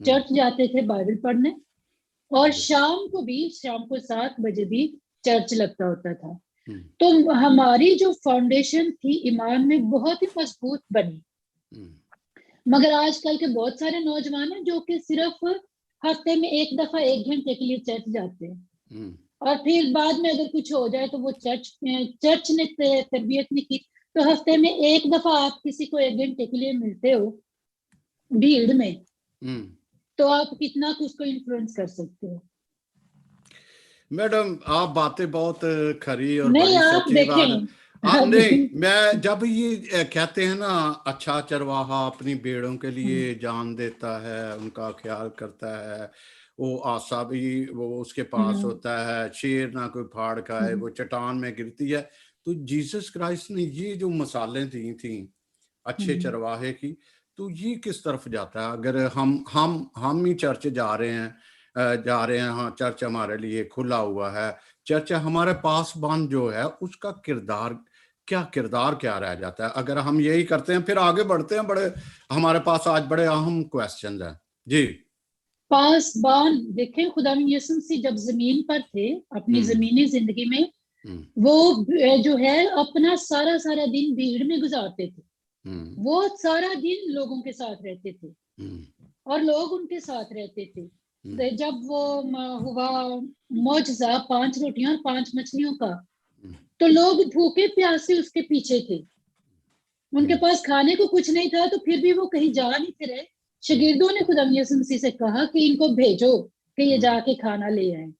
Church جاتے تھے Bible پڑھنے، اور شام کو 7 بجے بھی چرچ لگتا ہوتا تھا. تو ہماری جو فاؤنڈیشن تھی ایمان میں بہت ہی مضبوط بنی. مگر آج کل کے بہت سارے نوجوان ہیں جو کہ صرف ہفتے میں 1 دفعہ 1 گھنٹے کے لیے چرچ جاتے ہیں، اور پھر بعد میں اگر کچھ ہو جائے تو وہ چرچ نے تربیت نہیں کی. تو ہفتے میں 1 دفعہ آپ کسی کو 1 گھنٹے کے لیے ملتے ہو بھیڑ میں، تو آپ کتنا اس کو انفلوئنس کر سکتے ہو. میڈم آپ باتیں بہت کھری اور نہیں بڑی آپ سچی بات. نہیں، میں جب یہ کہتے ہیں نا اچھا چرواہا اپنی بھیڑوں کے لیے جان دیتا ہے، ان کا خیال کرتا ہے، وہ آسا بھی وہ اس کے پاس ہوتا ہے، شیر نہ کوئی پھاڑ کھائے، وہ چٹان میں گرتی ہے. تو جیسس کرائسٹ نے یہ جو مثالیں دی تھیں اچھے چرواہے کی، تو یہ کس طرف جاتا ہے؟ اگر ہم ہی چرچ جا رہے ہیں، ہاں چرچ ہمارے لیے کھلا ہوا ہے، چرچ ہمارے پاسبان جو ہے اس کا کردار کیا رہ جاتا ہے؟ اگر ہم یہی کرتے ہیں پھر آگے بڑھتے ہیں، ہمارے پاس آج بڑے اہم کویسچنز ہیں. جی پاسبان دیکھیں، خدا یسوع مسیح جب زمین پر تھے اپنی زمینی زندگی میں، وہ جو ہے اپنا سارا دن بھیڑ میں گزارتے تھے. وہ سارا دن لوگوں کے ساتھ رہتے تھے اور لوگ ان کے ساتھ رہتے تھے. جب وہ ہوا معجزہ 5 روٹیاں اور 5 مچھلیوں کا، تو لوگ بھوکے پیاسے اس کے پیچھے تھے. ان کے پاس کھانے کو کچھ نہیں تھا، تو پھر بھی وہ کہیں جا نہیں تھے رہے. شاگردوں نے خدا یسوع مسیح سے کہا کہ ان کو بھیجو کہ یہ جا کے کھانا لے آئیں.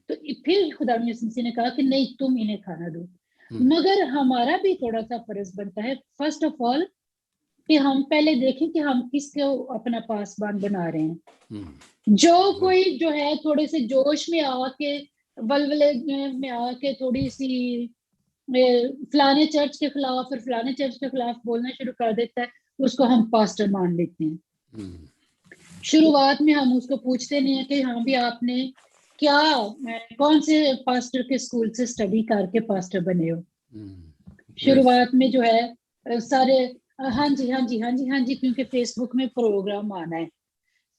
تو پھر خدا یسوع مسیح نے کہا کہ نہیں، تم انہیں کھانا دو. مگر ہمارا بھی تھوڑا سا فرض بنتا ہے فرسٹ آف آل کہ ہم پہلے دیکھیں کہ ہم کس کو اپنا پاسبان بنا رہے ہیں. جو کوئی جو ہے تھوڑے سے جوش میں آ کے، ولولے میں آ کے تھوڑی سی فلانے چرچ کے خلاف اور فلانے چرچ کے خلاف بولنا شروع کر دیتا ہے، اس کو ہم پاسٹر مان لیتے ہیں. شروعات میں ہم اس کو پوچھتے نہیں ہیں کہ ہاں بھی آپ نے کون سے پاسٹر کے اسکول سے اسٹڈی کر کے پاسٹر بنے ہو. شروعات میں جو ہے سارے ہاں جی کیونکہ فیس بک میں پروگرام آنا ہے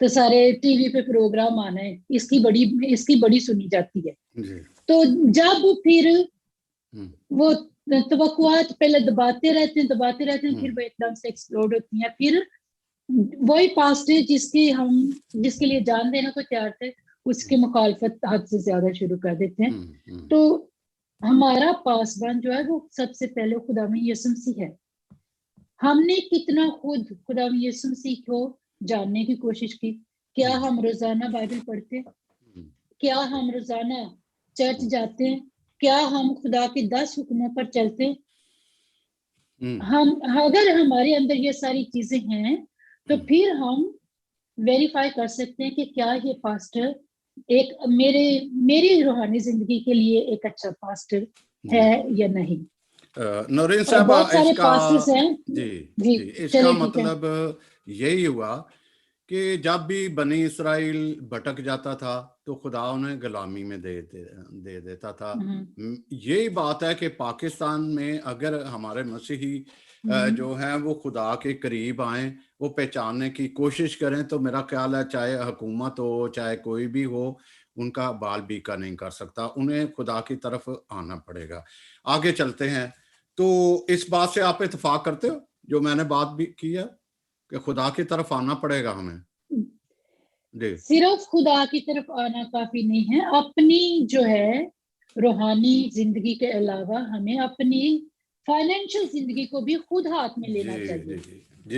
تو سارے ٹی وی پہ پروگرام آنا ہے، اس کی بڑی سنی جاتی ہے. تو جب پھر وہ توقعات پہلے دباتے رہتے ہیں پھر وہ ایک دم سے ایکسپلوڈ ہوتی ہیں. پھر وہی پاسٹر جس کے لیے جان دینا کو تیار تھے، اس کی مخالفت حد سے زیادہ شروع کر دیتے ہیں. تو ہمارا پاسبان جو ہے وہ سب سے پہلے خدا یسوع مسیح ہے. ہم نے کتنا خود خدا یسوع مسیح کو جاننے کی کوشش کی؟ کیا ہم روزانہ بائبل پڑھتے؟ کیا ہم روزانہ چرچ جاتے ہیں؟ کیا ہم خدا کے 10 حکموں پر چلتے؟ اگر ہمارے اندر یہ ساری چیزیں ہیں تو پھر ہم ویریفائی کر سکتے ہیں کہ کیا یہ پاسٹر ایک میری روحانی زندگی کے لیے ایک اچھا پاسٹر ہے یا نہیں. نورین صاحب، بہت سارے پاسٹرز ہیں. جی اس کا مطلب یہی ہوا کہ جب بھی بنی اسرائیل بھٹک جاتا تھا تو خدا انہیں غلامی میں دے دیتا تھا. یہی بات ہے کہ پاکستان میں اگر ہمارے مسیحی جو ہیں وہ خدا کے قریب آئیں، وہ پہچاننے کی کوشش کریں، تو میرا خیال ہے چاہے حکومت ہو چاہے کوئی بھی ہو، ان کا بال بیکا نہیں کر سکتا. انہیں خدا کی طرف آنا پڑے گا. آگے چلتے ہیں. تو اس بات سے آپ اتفاق کرتے ہو جو میں نے بات بھی کی ہے کہ خدا کی طرف آنا پڑے گا ہمیں؟ صرف خدا کی طرف آنا کافی نہیں ہے، اپنی جو ہے روحانی زندگی کے علاوہ ہمیں اپنی فائنینشل زندگی کو بھی خود ہاتھ میں لینا چاہیے.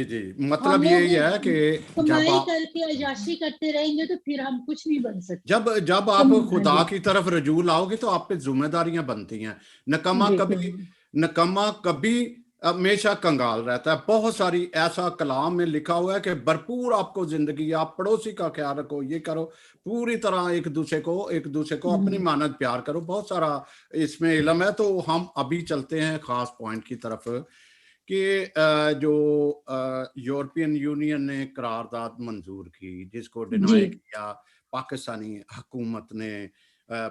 جی مطلب یہی ہے کہ کمائی کر کے عیاشی کرتے رہیں گے تو پھر ہم کچھ نہیں بن سکتے. جب آپ خدا کی طرف رجوع لاؤ گے تو آپ پہ ذمہ داریاں بنتی ہیں. نکما کبھی ہمیشہ کنگال رہتا ہے. بہت ساری ایسا کلام میں لکھا ہوا ہے کہ بھرپور آپ کو زندگی، آپ پڑوسی کا خیال رکھو، یہ کرو، پوری طرح ایک دوسرے کو اپنی مانند پیار کرو. بہت سارا اس میں علم ہے. تو ہم ابھی چلتے ہیں خاص پوائنٹ کی طرف کہ جو یورپین یونین نے قرارداد منظور کی، جس کو ڈینائی کیا پاکستانی حکومت نے،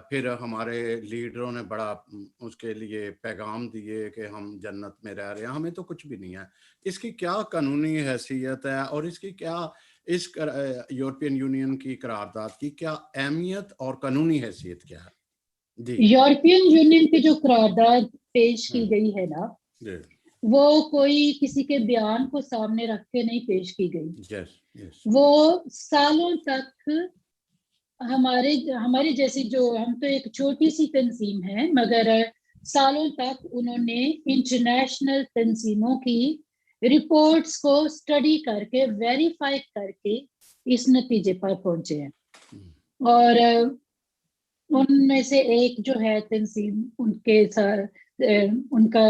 پھر ہمارے لیڈروں نے بڑا اس کے لیے پیغام دیے کہ ہم جنت میں رہ رہے ہیں. ہمیں تو کچھ بھی نہیں ہے. اس کی کیا قانونی حیثیت ہے اور اس کی کیا اس یورپین یونین کی قرارداد کی کیا اہمیت اور قانونی حیثیت کیا ہے؟ جی یورپین یونین کی جو قرارداد پیش کی گئی ہے نا وہ کوئی کسی کے بیان کو سامنے رکھ کے نہیں پیش کی گئی. وہ سالوں تک ہماری جیسی جو ہم تو ایک چھوٹی سی تنظیم ہے مگر سالوں تک انہوں نے انٹرنیشنل تنظیموں کی رپورٹس کو اسٹڈی کر کے ویریفائی کر کے اس نتیجے پر پہنچے ہیں. اور ان میں سے ایک جو ہے تنظیم ان کا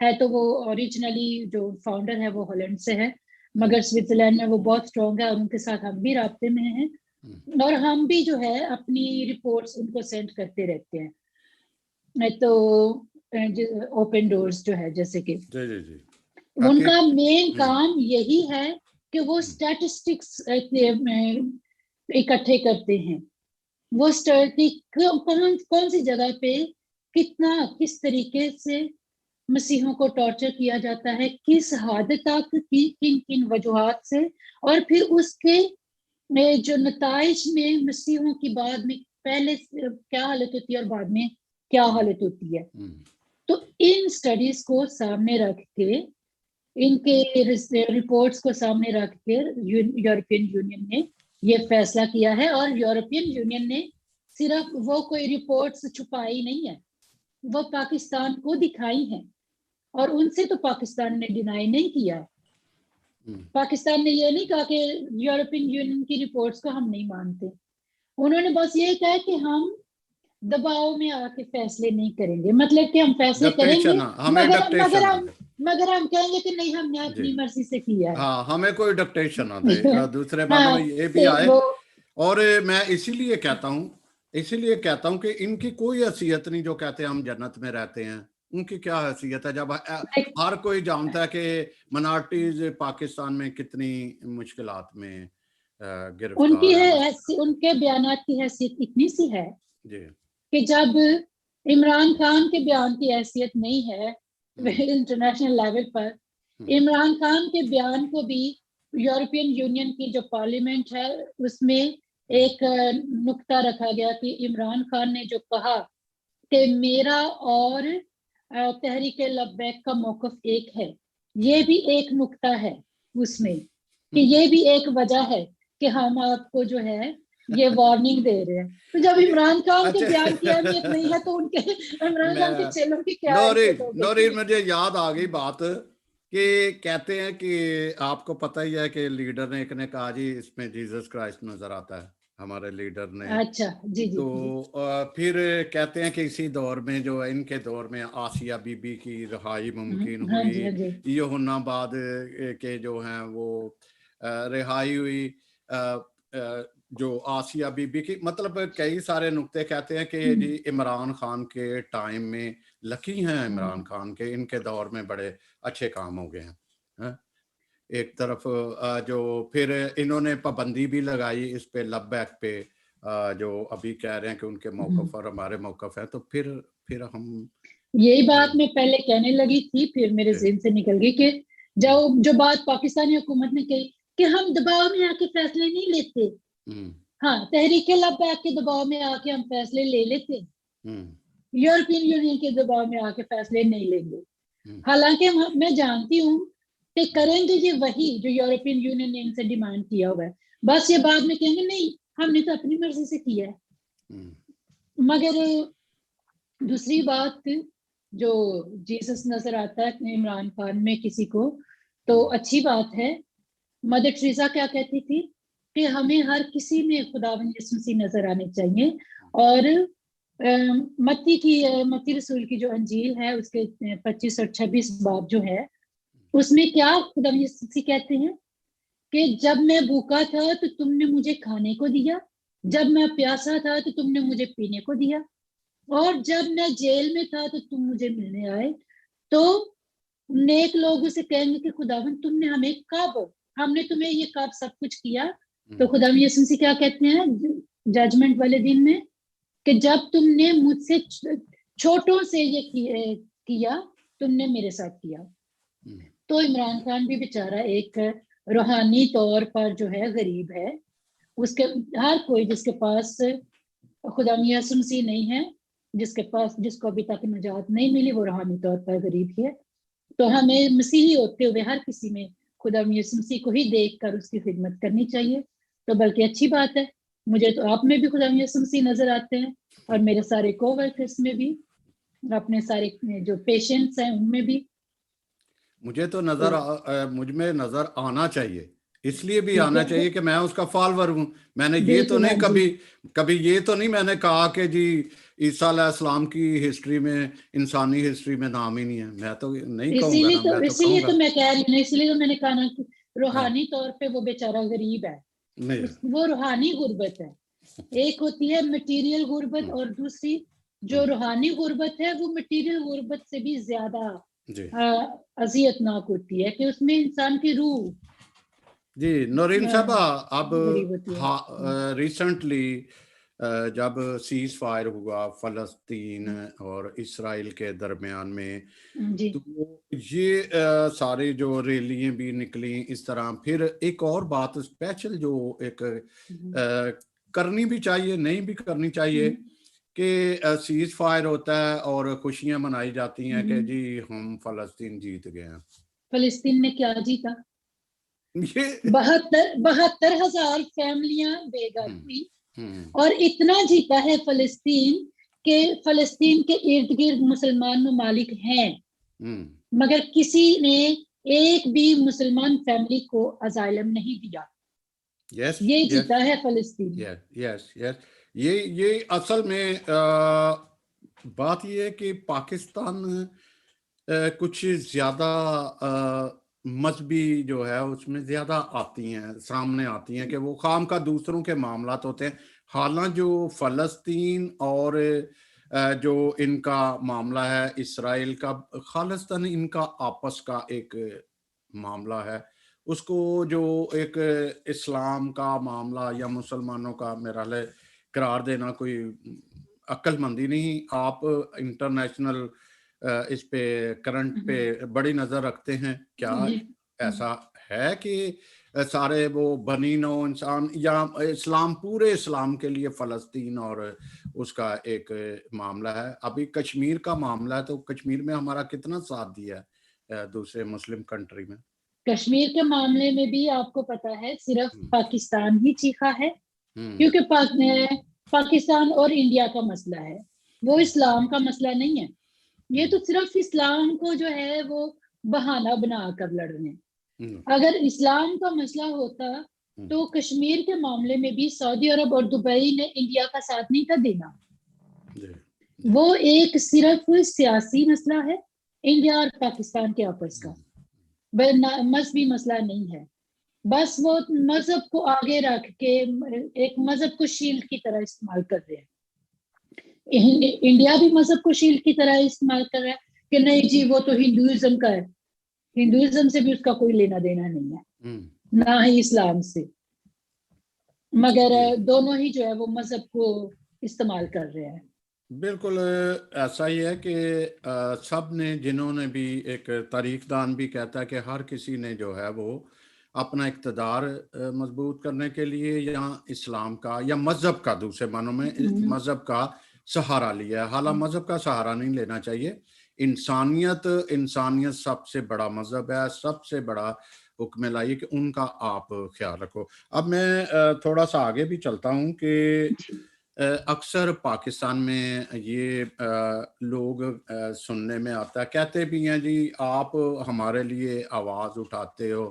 ہے تو وہ اوریجنلی جو فاؤنڈر ہے وہ ہالینڈ سے ہے مگر سوئٹزرلینڈ میں وہ بہت اسٹرانگ ہے اور ان کے ساتھ ہم بھی رابطے میں ہیں اور ہم بھی جو ہے اپنی رپورٹس ان کو سینڈ کرتے رہتے ہیں. تو اوپن ڈورز جو ہے جیسے کہ ان کا مین کام یہی ہے کہ وہ اسٹیٹسٹکس اکٹھے کرتے ہیں. وہ کون سی جگہ پہ کس طریقے سے مسیحوں کو ٹارچر کیا جاتا ہے, کس حد تک, کن وجوہات سے, اور پھر اس کے جو نتائج میں مسیحوں کی بعد میں پہلے کیا حالت ہوتی ہے اور بعد میں کیا حالت ہوتی ہے. تو ان سٹڈیز کو سامنے رکھ کے ان کے رپورٹس کو سامنے رکھ کے یورپین یونین نے یہ فیصلہ کیا ہے. اور یورپین یونین نے صرف وہ کوئی رپورٹس چھپائی نہیں ہے, وہ پاکستان کو دکھائی ہیں اور ان سے تو پاکستان نے ڈینائی نہیں کیا. پاکستان نے یہ نہیں کہا کہ یورپین یونین کی رپورٹس کو ہم نہیں مانتے. انہوں نے بس یہ کہا کہ ہم دباؤ میں آ کے فیصلے نہیں کریں گے, مطلب کہ ہم فیصلے کریں گے مگر ہم کہیں گے کہ نہیں ہم نے اپنی مرضی سے کیا ہے. ہاں ہمیں کوئی ڈکٹیشن نہ دے. دوسرے بات یہ بھی آئے اور میں اسی لیے کہتا ہوں کہ ان کی کوئی حیثیت نہیں جو کہتے ہیں ہم جنت میں رہتے ہیں. ان کی کیا حیثیت ہے جب ہر کوئی جانتا ہے کہ منارٹیز پاکستان میں کتنی مشکلات میں گرفتار ہیں. ان کے بیانات کی حیثیت اتنی سی ہے کہ جب عمران خان کے بیان کی حیثیت نہیں ہے انٹرنیشنل لیول پر, عمران خان کے بیان کو بھی یورپین یونین کی جو پارلیمنٹ ہے اس میں ایک نقطہ رکھا گیا کہ عمران خان نے جو کہا کہ میرا اور تحریک لبیک کا موقف ایک ہے, یہ بھی ایک نقطہ ہے اس میں کہ یہ بھی ایک وجہ ہے کہ ہم آپ کو جو ہے یہ وارننگ دے رہے ہیں. تو جب عمران خان کے بیان کی اہمیت نہیں ہے تو ان کے عمران خان کے چیلوں کی کیا اہمیت ہوگی. نورین مجھے یاد آ گئی بات کہ کہتے ہیں کہ آپ کو پتہ ہی ہے کہ لیڈر نے ایک نے کہا جی اس میں جیسس کرائسٹ نظر آتا ہے ہمارے لیڈر نے. اچھا جی جی. تو پھر کہتے ہیں کہ اسی دور میں جو ان کے دور میں آسیہ بی بی کی رہائی ممکن ہوئی, یوحنا بعد کے جو ہیں وہ رہائی ہوئی, جو آسیہ بی بی کی, مطلب کئی سارے نقطے کہتے ہیں کہ جی عمران خان کے ٹائم میں لکی ہیں عمران خان کے, ان کے دور میں بڑے اچھے کام ہو گئے ہیں. ایک طرف جو پھر انہوں نے پابندی بھی لگائی اس پہ لبیک پہ جو ابھی کہہ رہے ہیں کہ ان کے موقف اور ہمارے موقف ہے. تو پھر ہم یہی بات میں پہلے کہنے لگی تھی پھر میرے ذہن سے نکل گئی کہ جو بات پاکستانی حکومت نے کہی کہ ہم دباؤ میں آ کے فیصلے نہیں لیتے. ہاں تحریک لبیک کے دباؤ میں آ کے ہم فیصلے لے لیتے, یورپین یونین کے دباؤ میں آ کے فیصلے نہیں لیں گے. حالانکہ میں جانتی ہوں کہ کریں گے یہ وہی جو یورپین یونین نے ان سے ڈیمانڈ کیا ہوا ہے, بس یہ بعد میں کہیں گے نہیں ہم نے تو اپنی مرضی سے کیا ہے. مگر دوسری بات جو جیسس نظر آتا ہے عمران خان میں کسی کو تو اچھی بات ہے. مدر ٹریزا کیا کہتی تھی کہ ہمیں ہر کسی میں خداوند یسوع مسیح نظر آنے چاہیے. اور متی رسول کی جو انجیل ہے اس کے 25 اور 26 باب جو ہے اس میں کیا خداوند یسوع مسیح کہتے ہیں کہ جب میں بھوکا تھا تو تم نے مجھے کھانے کو دیا, جب میں پیاسا تھا تو تم نے مجھے پینے کو دیا, اور جب میں جیل میں تھا تو تم مجھے ملنے آئے. تو نیک لوگ اسے کہیں گے کہ خداوند تم نے ہمیں کب, ہم نے تمہیں یہ کب سب کچھ کیا. تو خداوند یسوع مسیح کیا کہتے ہیں ججمنٹ والے دن میں کہ جب تم نے مجھ سے چھوٹوں سے یہ کیا تم نے میرے ساتھ کیا. تو عمران خان بھی بیچارہ ایک روحانی طور پر جو ہے غریب ہے. اس کے ہر کوئی جس کے پاس خدا میاں یسوع مسیح نہیں ہے، جس کو ابھی تک نجات نہیں ملی، وہ روحانی طور پر غریب ہے. تو ہمیں مسیحی ہوتے ہوئے ہر کسی میں خدا میاں یسوع مسیح کو ہی دیکھ کر اس کی خدمت کرنی چاہیے. تو بلکہ اچھی بات ہے، مجھے تو آپ میں بھی خدا میاں یسوع مسیح نظر آتے ہیں، اور میرے سارے کو ورکرس میں بھی، اپنے سارے جو پیشنٹس ہیں ان میں بھی. مجھے تو مجھ میں نظر آنا چاہیے، اس لیے بھی آنا چاہیے کہ میں اس کا فالوور ہوں. میں نے یہ تو نہیں کبھی یہ تو نہیں میں نے کہا کہ جی عیسیٰ علیہ السلام کی ہسٹری میں، انسانی ہسٹری میں نام ہی نہیں ہے. میں تو نہیں کہوں گا نا، میں تو اسی لیے تو میں کہہ رہی ہوں، اسی لیے تو میں نے کہا نا کہ روحانی طور پہ وہ بیچارہ غریب ہے. وہ روحانی غربت ہے. ایک ہوتی ہے مٹیریل غربت، اور دوسری جو روحانی غربت ہے وہ مٹیریل غربت سے بھی زیادہ اذیتناک ہوتی ہے، کہ اس میں انسان کی روح. جی نورین صاحبہ، اب ریسنٹلی جب سیز فائر ہوا فلسطین اور اسرائیل کے درمیان میں، تو یہ سارے جو ریلیاں بھی نکلیں اس طرح. پھر ایک اور بات اسپیشل جو ایک کرنی بھی چاہیے، نہیں بھی کرنی چاہیے، کہ سیز فائر ہوتا ہے اور خوشیاں منائی جاتی ہیں کہ جی ہم فلسطین جیت گئے ہیں. فلسطین نے کیا جیتا؟ 72,000 فیملیاں بے گھر ہوئی، اور اتنا جیتا ہے فلسطین کہ فلسطین کے ارد گرد مسلمان ممالک ہیں، مگر کسی نے ایک بھی مسلمان فیملی کو اسائلم نہیں دیا. یہ جیتا ہے فلسطین. یہ اصل میں بات یہ ہے کہ پاکستان کچھ زیادہ مذہبی جو ہے اس میں زیادہ آتی ہیں، سامنے آتی ہیں، کہ وہ خام کا دوسروں کے معاملات ہوتے ہیں. حالانکہ جو فلسطین اور جو ان کا معاملہ ہے اسرائیل کا، خالصتاً ان کا آپس کا ایک معاملہ ہے. اس کو جو ایک اسلام کا معاملہ یا مسلمانوں کا میرا لے قرار دینا کوئی عقل مندی نہیں. آپ انٹرنیشنل اس پہ کرنٹ پہ بڑی نظر رکھتے ہیں، کیا ایسا ہے کہ سارے وہ بنی نو انسان یا اسلام، پورے اسلام کے لیے فلسطین اور اس کا ایک معاملہ ہے؟ ابھی کشمیر کا معاملہ ہے، تو کشمیر میں ہمارا کتنا ساتھ دیا ہے دوسرے مسلم کنٹری میں؟ کشمیر کے معاملے میں بھی آپ کو پتا ہے صرف پاکستان ہی چیخا ہے، کیونکہ پاکستان اور انڈیا کا مسئلہ ہے، وہ اسلام کا مسئلہ نہیں ہے. یہ تو صرف اسلام کو جو ہے وہ بہانہ بنا کر لڑ رہے ہیں. اگر اسلام کا مسئلہ ہوتا تو کشمیر کے معاملے میں بھی سعودی عرب اور دبئی نے انڈیا کا ساتھ نہیں تھا دینا. وہ ایک صرف سیاسی مسئلہ ہے انڈیا اور پاکستان کے آپس کا، مذہبی مسئلہ نہیں ہے. بس وہ مذہب کو آگے رکھ کے ایک مذہب کو شیلڈ کی طرح استعمال کر رہے ہیں. انڈیا بھی مذہب کو شیلڈ کی طرح استعمال کر رہا ہے کہ نہیں جی وہ تو ہندوازم کا ہے، ہندوازم سے بھی اس کا کوئی لینا دینا نہیں ہے، نہ ہی اسلام سے، مگر دونوں ہی جو ہے وہ مذہب کو استعمال کر رہے ہیں. بالکل ایسا ہی ہے کہ سب نے، جنہوں نے بھی، ایک تاریخ دان بھی کہتا ہے کہ ہر کسی نے جو ہے وہ اپنا اقتدار مضبوط کرنے کے لیے یا اسلام کا یا مذہب کا، دوسرے معنوں میں مذہب کا سہارا لیا ہے. حالانکہ مذہب کا سہارا نہیں لینا چاہیے. انسانیت سب سے بڑا مذہب ہے، سب سے بڑا حکم الہی کہ ان کا آپ خیال رکھو. اب میں تھوڑا سا آگے بھی چلتا ہوں کہ اکثر پاکستان میں یہ لوگ سننے میں آتا ہے، کہتے بھی ہیں جی آپ ہمارے لیے آواز اٹھاتے ہو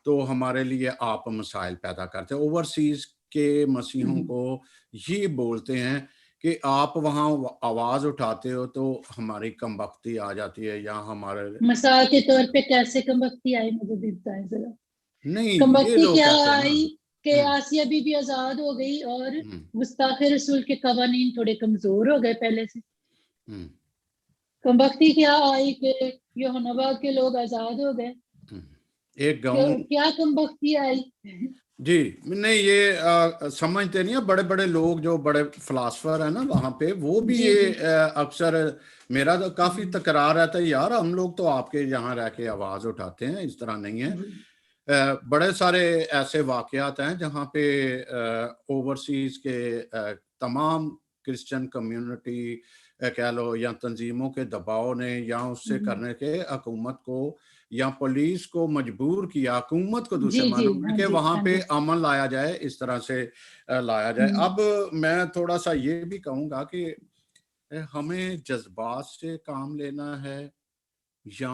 تو ہمارے لیے آپ مسائل پیدا کرتے. اوورسیز کے مسیحوں کو یہ بولتے ہیں کہ آپ وہاں آواز اٹھاتے ہو تو ہماری کم بختی آ جاتی ہے، یا ہمارے مثال کے طور پہ کیسے کم بختی آئی مجھے بھی بتائیں ذرا. نہیں، کم بختی کیا آئی کہ آسیہ بی بی آزاد ہو گئی اور گستاخ رسول کے قوانین تھوڑے کمزور ہو گئے پہلے سے. کم بختی کیا آئی کہ یوحنا باغ کے لوگ آزاد ہو گئے. ایک گاؤں کیا کم بختی آئی؟ جی نہیں، یہ سمجھتے نہیں ہیں بڑے بڑے لوگ جو بڑے فلاسفر ہیں نا وہاں پہ، وہ بھی یہ اکثر، میرا تو کافی تکرار رہتا ہے، یار ہم لوگ تو آپ کے یہاں رہ کے آواز اٹھاتے ہیں، اس طرح نہیں ہے. بڑے سارے ایسے واقعات ہیں جہاں پہ اوورسیز کے تمام کرسچن کمیونٹی کہہ لو یا تنظیموں کے دباؤ نے یا اس سے کرنے کے حکومت کو یا پولیس کو مجبور کیا، حکومت کو دوسرے معنوں میں کہ وہاں پہ امن لایا جائے، اس طرح سے لایا جائے۔ اب میں تھوڑا سا یہ بھی کہوں گا کہ ہمیں جذبات سے کام لینا ہے یا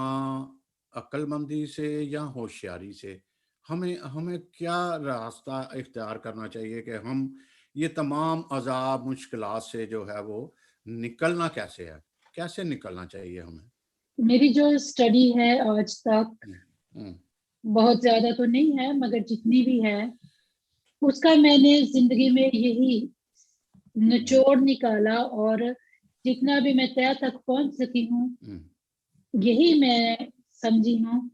عقل مندی سے یا ہوشیاری سے، ہمیں کیا راستہ اختیار کرنا چاہیے کہ ہم یہ تمام عذاب مشکلات سے جو ہے وہ نکلنا کیسے نکلنا چاہیے ہمیں؟ میری جو اسٹڈی ہے آج تک بہت زیادہ تو نہیں ہے مگر جتنی بھی ہے اس کا میں نے زندگی میں یہی نچوڑ نکالا، اور جتنا بھی میں طے تک پہنچ سکی ہوں یہی میں سمجھی ہوں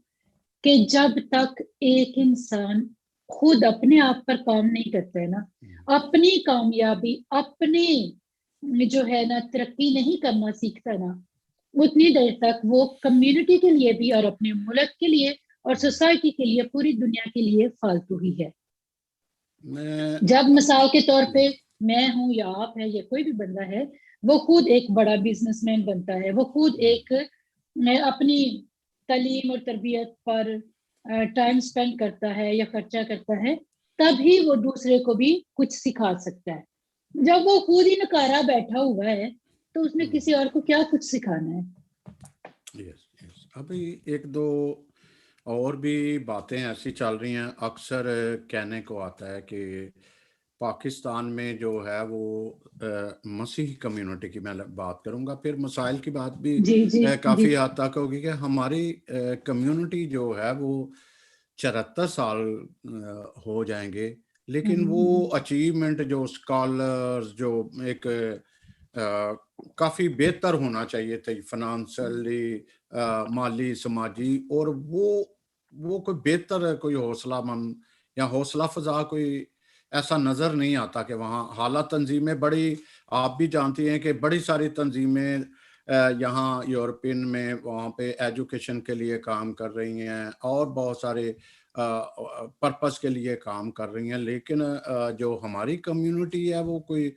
کہ جب تک ایک انسان خود اپنے آپ پر کام نہیں کرتا ہے نا، اپنی کامیابی اپنی جو ہے نا ترقی نہیں کرنا سیکھتا نا، اتنی دیر تک وہ کمیونٹی کے لیے بھی اور اپنے ملک کے لیے اور سوسائٹی کے لیے پوری دنیا کے لیے فالتو ہی ہے۔ جب مثال کے طور پہ میں ہوں یا آپ ہے یا کوئی بھی بندہ ہے، وہ خود ایک بڑا بزنس مین بنتا ہے، وہ خود ایک اپنی تعلیم اور تربیت پر ٹائم سپینڈ کرتا ہے یا خرچہ کرتا ہے، تب ہی وہ دوسرے کو بھی کچھ سکھا سکتا ہے۔ جب وہ خود ہی نکارا بیٹھا ہوا ہے تو اس میں کسی اور کو کیا کچھ سکھانا ہے؟ ابھی ایک دو اور بھی باتیں ایسی چل رہی ہیں، اکثر کہنے کو آتا ہے کہ پاکستان میں جو ہے وہ مسیحی کمیونٹی کی میں بات کروں گا، پھر مسائل کی بات بھی کافی حد تک ہوگی کہ ہماری کمیونٹی جو ہے وہ 74 سال ہو جائیں گے، لیکن وہ اچیومنٹ جو اسکالرز جو ایک کافی بہتر ہونا چاہیے تھے فنانشلی، مالی، سماجی، اور وہ کوئی بہتر کوئی حوصلہ مند یا حوصلہ فضا کوئی ایسا نظر نہیں آتا کہ وہاں حالات تنظیمیں بڑی، آپ بھی جانتی ہیں کہ بڑی ساری تنظیمیں یہاں یورپین میں وہاں پہ ایجوکیشن کے لیے کام کر رہی ہیں اور بہت سارے پرپس کے لیے کام کر رہی ہیں، لیکن جو ہماری کمیونٹی ہے وہ کوئی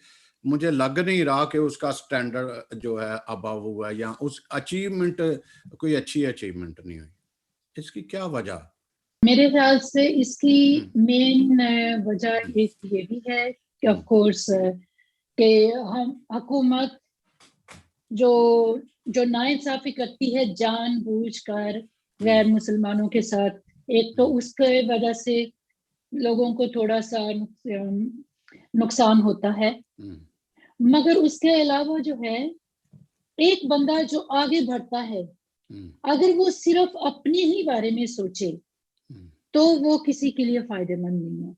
مجھے لگ نہیں رہا کہ اس کا سٹینڈرڈ جو ہے اباؤ ہوا ہے یا اس اچیومنٹ کوئی اچھی اچیومنٹ نہیں ہوئی۔ اس کی کیا وجہ؟ میرے خیال سے اس کی مین وجہ ایک یہ بھی ہے کہ آف کورس کہ ہم حکومت جو ناانصافی کرتی ہے جان بوجھ کر غیر مسلمانوں کے ساتھ، ایک تو اس کے وجہ سے لوگوں کو تھوڑا سا نقصان ہوتا ہے، مگر اس کے علاوہ جو ہے ایک بندہ جو آگے بڑھتا ہے اگر وہ صرف اپنے ہی بارے میں سوچے تو وہ کسی کے لیے فائدہ مند نہیں ہے۔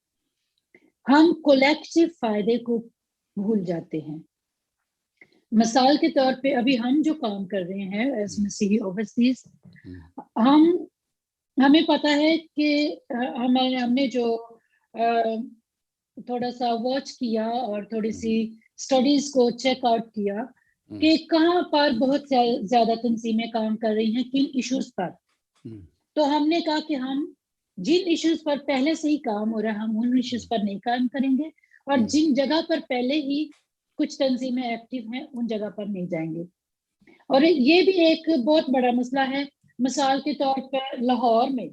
ہم کولیکٹیو فائدے کو بھول جاتے ہیں۔ مثال کے طور پہ ابھی ہم جو کام کر رہے ہیں ایز مسیحی اوورسیز، ہمیں پتا ہے کہ ہم نے جو تھوڑا سا واچ کیا اور تھوڑی سی اسٹڈیز کو چیک آؤٹ کیا کہ کہاں پر بہت زیادہ تنظیمیں کام کر رہی ہیں کن ایشوز پر، تو ہم نے کہا کہ ہم جن ایشوز پر پہلے سے ہی کام ہو رہا ہے ہم ان ایشوز پر نہیں کام کریں گے، اور جن جگہ پر پہلے ہی کچھ تنظیمیں ایکٹیو ہیں ان جگہ پر نہیں جائیں گے۔ اور یہ بھی ایک بہت بڑا مسئلہ ہے۔ مثال کے طور پر لاہور میں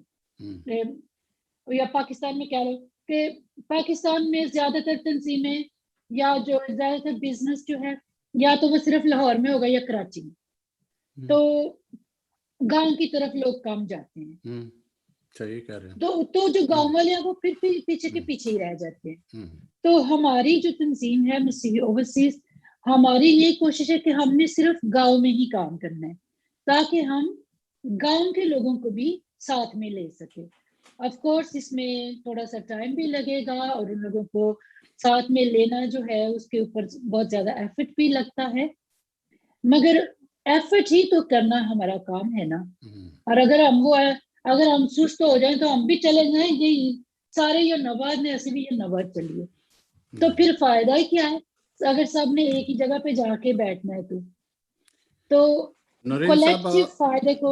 یا پاکستان میں کہہ لو کہ پاکستان میں زیادہ تر تنظیمیں یا جو زیادہ تر بزنس جو ہے یا تو وہ صرف لاہور میں ہوگا یا کراچی میں، تو گاؤں کی طرف لوگ کام جاتے ہیں، صحیح کہہ رہے ہیں، تو جو گاؤں والے ہیں وہ پھر پیچھے کے پیچھے ہی رہ جاتے ہیں۔ تو ہماری جو تنظیم ہے مسیحی اوورسیز، ہماری یہ کوشش ہے کہ ہم نے صرف گاؤں میں ہی کام کرنا ہے تاکہ ہم گاؤں کے لوگوں کو بھی ساتھ میں لے سکے۔ آف کورس اس میں تھوڑا سا ٹائم بھی لگے گا اور ان لوگوں کو ساتھ میں لینا جو ہے اس کے اوپر بہت زیادہ ایفرٹ بھی لگتا ہے، مگر ایفرٹ ہی تو کرنا ہمارا کام ہے نا۔ اور اگر ہم سست ہو جائیں تو ہم بھی چلے جائیں یہ سارے یہ نواز نے ایسے بھی یہ نواز چلیے، تو پھر فائدہ ہی کیا ہے اگر سب نے ایک ہی جگہ پہ جا کے بیٹھنا ہے تو کولیکٹیو فائدے کو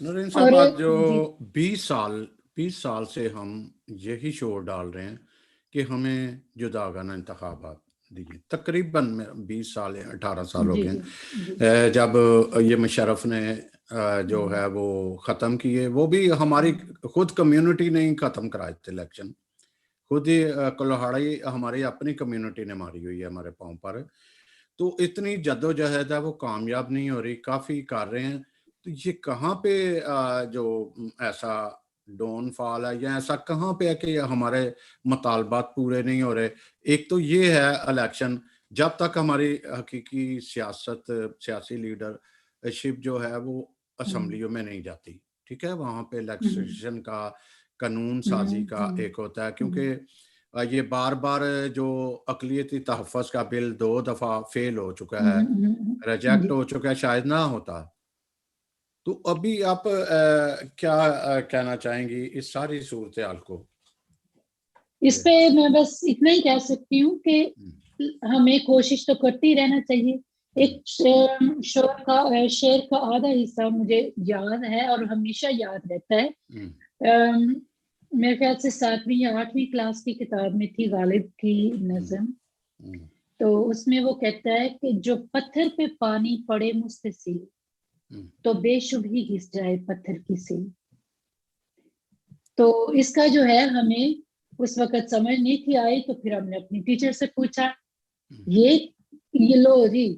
نورین صاحب آج جو 20 سال سے ہم یہی شور ڈال رہے ہیں کہ ہمیں جداگانہ انتخابات دیجیے، تقریباً 20 سال یا 18 سال ہو گئے جب یہ مشرف نے جو ہے وہ ختم کیے، وہ بھی ہماری خود کمیونٹی نے ہی ختم کرائے تھے الیکشن، خود ہی کلہاڑی ہماری اپنی کمیونٹی نے ماری ہوئی ہے ہمارے پاؤں پر، تو اتنی جدوجہد ہے وہ کامیاب نہیں ہو رہی، کافی کر رہے ہیں، تو یہ کہاں پہ جو ایسا ڈاؤن فال ہے یا ایسا کہاں پہ ہے کہ ہمارے مطالبات پورے نہیں ہو رہے؟ ایک تو یہ ہے الیکشن، جب تک ہماری حقیقی سیاسی لیڈر شپ جو ہے وہ اسمبلیوں میں نہیں جاتی، ٹھیک ہے، وہاں پہ لیجسلیشن کا، قانون سازی کا ایک ہوتا ہے، کیونکہ یہ بار بار جو اقلیتی تحفظ کا بل 2 دفعہ فیل ہو چکا ہے، ریجیکٹ ہو چکا ہے، شاید نہ ہوتا، تو ابھی آپ کیا کہنا چاہیں گی اس ساری صورتحال کو؟ اس پہ میں بس اتنا ہی کہہ سکتی ہوں کہ ہمیں کوشش تو کرتی رہنا چاہیے. ایک شعر کا آدھا حصہ مجھے یاد ہے اور ہمیشہ یاد رہتا ہے، میرے خیال سے 7ویں یا 8ویں کلاس کی کتاب میں تھی، غالب کی نظم، تو اس میں وہ کہتا ہے کہ جو پتھر پہ پانی پڑے مستحیل تو بے شبہی گھس جائے پتھر کی سیل. تو اس کا جو ہے ہمیں اس وقت سمجھ نہیں تھی آئی، تو پھر ہم نے اپنی ٹیچر سے پوچھا، یہ لو جی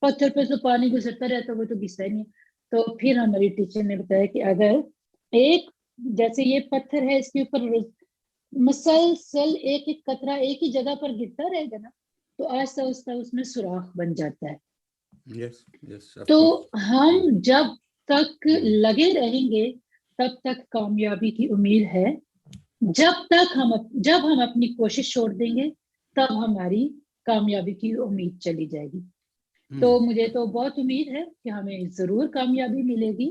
پتھر پہ تو پانی گزرتا رہتا، وہ تو گھستا ہی نہیں. تو پھر ہماری ٹیچر نے بتایا کہ اگر ایک جیسے یہ پتھر ہے، اس کے اوپر مسلسل ایک ایک قطرہ ایک ہی جگہ پر گرتا رہے گا نا، تو آہستہ آہستہ اس میں سوراخ بن جاتا ہے. تو ہم جب تک لگے رہیں گے تب تک کامیابی کی امید ہے، جب ہم اپنی کوشش چھوڑ دیں گے تب ہماری کامیابی کی امید چلی جائے گی. تو مجھے تو بہت امید ہے کہ ہمیں ضرور کامیابی ملے گی.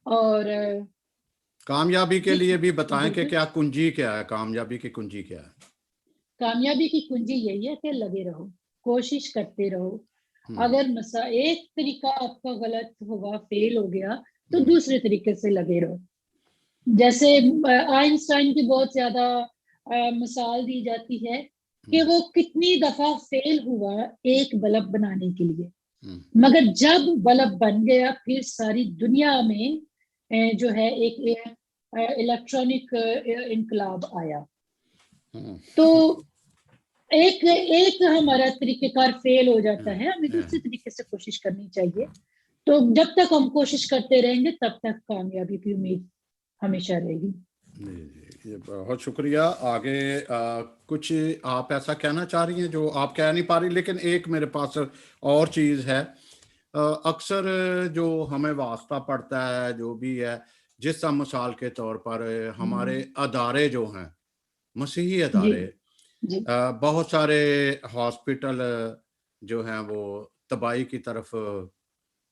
اور کامیابی کے لیے بھی بتائیں کہ کیا کنجی کیا ہے، کامیابی کی کنجی کیا ہے؟ کامیابی کی کنجی یہی ہے کہ لگے رہو، کوشش کرتے رہو. اگر ایک طریقہ آپ کا غلط ہوگا، فیل ہو گیا، تو دوسرے طریقے سے لگے رہو. جیسے آئنسٹائن کی بہت زیادہ مثال دی جاتی ہے کہ وہ کتنی دفعہ فیل ہوا ایک بلب بنانے کے لیے، مگر جب بلب بن گیا پھر ساری دنیا میں جو ہے ایک الیکٹرانک انقلاب آیا. تو ایک ہمارا طریقہ کار فیل ہو جاتا ہے، ہمیں دوسرے طریقے سے کوشش کرنی چاہیے. تو جب تک ہم کوشش کرتے رہیں گے تب تک کامیابی کی امید ہمیشہ رہے گی. جی بہت شکریہ. آگے کچھ آپ ایسا کہنا چاہ رہی ہیں جو آپ کہہ نہیں پا رہی، لیکن ایک میرے پاس اور چیز ہے. اکثر جو ہمیں واسطہ پڑتا ہے جو بھی ہے، جس طرح مثال کے طور پر ہمارے ادارے جو ہیں، مسیحی ادارے، بہت سارے ہاسپٹل جو ہیں وہ تباہی کی طرف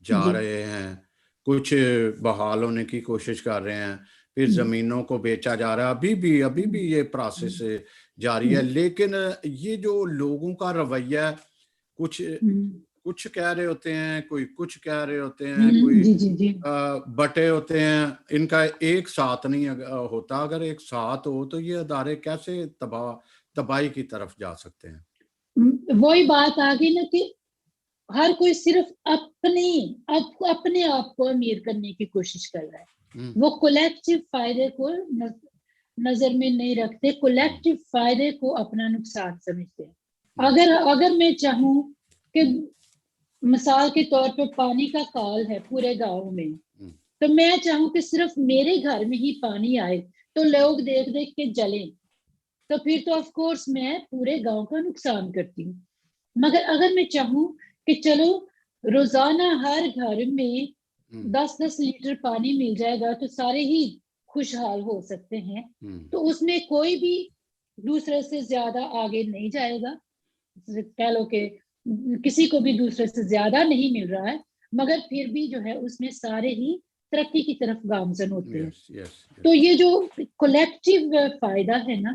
جا رہے ہیں، کچھ بحال ہونے کی کوشش کر رہے ہیں، پھر زمینوں کو بیچا جا رہا ہے، ابھی بھی یہ پروسیس جاری ہے. لیکن یہ جو لوگوں کا رویہ، کچھ کہہ رہے ہوتے ہیں، کوئی کچھ کہہ رہے ہوتے ہیں، کوئی بٹے ہوتے ہیں، ان کا ایک ساتھ نہیں ہوتا. اگر ایک ساتھ ہو تو یہ ادارے کیسے تباہی کی طرف جا سکتے ہیں؟ وہی بات آ گئی نا کہ ہر کوئی صرف اپنے آپ کو امیر کرنے کی کوشش کر رہا ہے. وہ کولیکٹیو فائدے کو نظر میں نہیں رکھتے، کولیکٹیو فائدے کو اپنا نقصان سمجھتے ہیں. اگر میں چاہوں کہ مثال کے طور پہ پانی کا کال ہے پورے گاؤں میں، تو میں چاہوں کہ صرف میرے گھر میں ہی پانی آئے تو لوگ دیکھ کے جلیں، تو پھر تو آف کورس میں پورے گاؤں کا نقصان کرتی ہوں. مگر اگر میں چاہوں کہ چلو روزانہ ہر گھر میں 10 لیٹر پانی مل جائے گا تو سارے ہی خوشحال ہو سکتے ہیں، تو اس میں کوئی بھی دوسرے سے زیادہ آگے نہیں جائے گا. کہہ لو کہ کسی کو بھی دوسرے سے زیادہ نہیں مل رہا ہے، مگر پھر بھی جو ہے اس میں سارے ہی ترقی کی طرف گامزن ہوتے ہیں. تو یہ جو کولیکٹیو فائدہ ہے نا،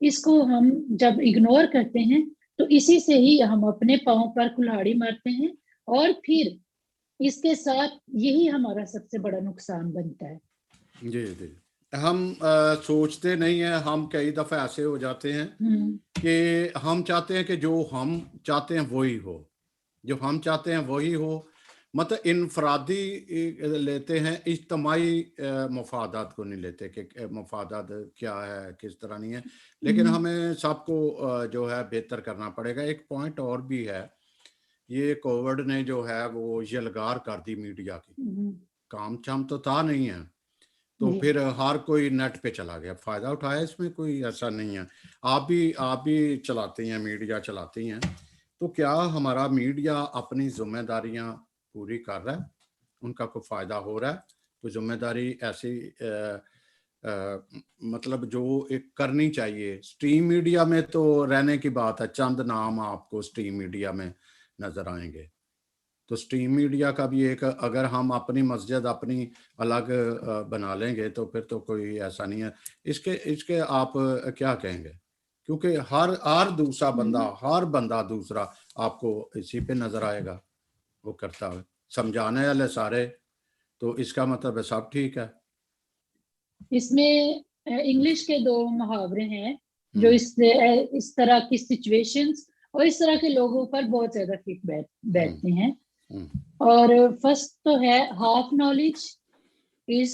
اس کو ہم جب اگنور کرتے ہیں تو اسی سے ہی ہم اپنے پاؤں پر کلہاڑی مارتے ہیں، اور پھر اس کے ساتھ یہی ہمارا سب سے بڑا نقصان بنتا ہے. جی جی ہم سوچتے نہیں ہیں, ہم کئی دفعہ ایسے ہو جاتے ہیں کہ ہم چاہتے ہیں کہ جو ہم چاہتے ہیں وہی ہو, جو ہم چاہتے ہیں وہی ہو, مطلب انفرادی لیتے ہیں, اجتماعی مفادات کو نہیں لیتے کہ مفادات کیا ہے کس طرح نہیں ہے, لیکن ہمیں سب کو جو ہے بہتر کرنا پڑے گا. ایک پوائنٹ اور بھی ہے, یہ کووڈ نے جو ہے وہ یلغار کر دی میڈیا کی, کام چام تو تھا نہیں ہے, تو پھر ہر کوئی نیٹ پہ چلا گیا, فائدہ اٹھایا, اس میں کوئی ایسا نہیں ہے. آپ بھی چلاتے ہیں, میڈیا چلاتی ہیں, تو کیا ہمارا میڈیا اپنی ذمہ داریاں پوری کر رہا ہے, ان کا کوئی فائدہ ہو رہا ہے؟ کوئی ذمہ داری ایسی مطلب جو ایک کرنی چاہیے. اسٹریم میڈیا میں تو رہنے کی بات ہے, چند نام آپ کو اسٹریم میڈیا میں نظر آئیں گے, تو اسٹریم میڈیا کا بھی ایک, اگر ہم اپنی مسجد اپنی الگ بنا لیں گے تو پھر تو کوئی ایسا نہیں ہے. اس کے آپ کیا کہیں گے؟ کیونکہ ہر دوسرا بندہ, ہر بندہ دوسرا آپ کو اسی پہ نظر آئے گا وہ کرتا ہے, سمجھانے والے سارے, تو اس کا مطلب ہے سب ٹھیک ہے. اس میں انگلش کے 2 محاورے ہیں جو اس طرح کی سچویشنز اور اس طرح کے لوگوں پر بہت زیادہ فٹ بیٹھتے ہیں. اور فرسٹ تو ہے, half knowledge is